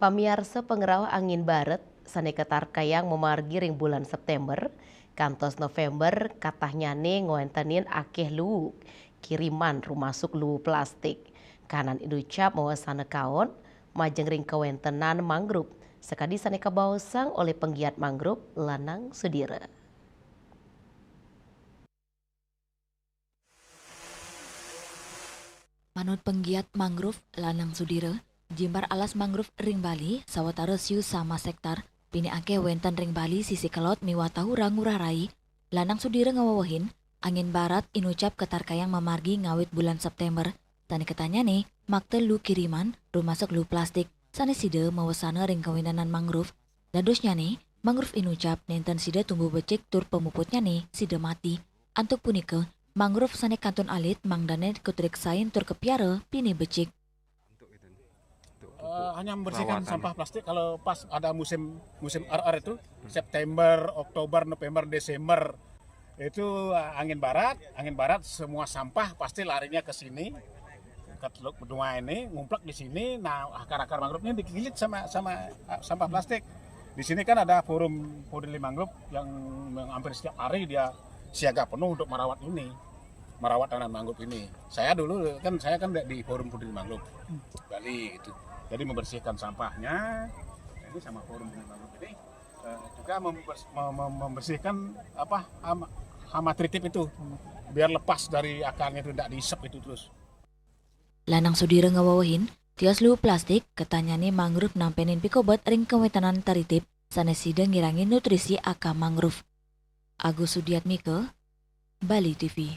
Pamiarsa pengerau angin baret saneka tarkayang memargi ring bulan September, kantos November katahnya nih ngoentenin akeh luwuk, kiriman rumasuk luwuk plastik. Kanan iducap mawasana kaon, majeng ring kawentenan mangrove, sekadi saneka bausang oleh penggiat mangrove Lanang Sudira. Manut penggiat mangrove Lanang Sudira, jimbar alas mangrove ring Bali sawatara siu sama sektar, pini ake wenten ring Bali sisi kelot miwatahu rangurah rai, Lanang Sudira ngawawahin, angin barat inucap ketarkayang memargi ngawit bulan September, tani ketanya nih, makte lu kiriman, rumasuk lu plastik, sane sida mawasana ring kawinan mangrove, dadosnya nih, mangrove inucap nenten sida tumbuh becik tur pemuputnya nih, sida mati, antuk punika, mangrove sane kanton alit mangdane kutrik sain tur kepiara pini becik. Hanya membersihkan sampah plastik kalau pas ada musim RR itu September, Oktober, November, Desember itu angin barat semua sampah pasti larinya ke sini ke Teluk Benua ini ngumplak di sini. Nah akar-akar mangrove-nya digilit sama sampah plastik. Di sini kan ada forum Peduli Mangrove yang hampir setiap hari dia siaga penuh untuk merawat tanaman mangrove ini. Saya kan di forum Peduli Mangrove Bali itu. Jadi membersihkan sampahnya, ini sama forum Peduli Mangrove ini juga membersihkan hama tritip itu, biar lepas dari akarnya itu tidak diisep itu terus. Lanang Sudira ngawawahin, tias lu plastik ketanyane mangrove nampenin pikobot ring kewetanan taritip sanes sida ngirangin nutrisi aka mangrove. Agus Sudiatmike, Bali TV.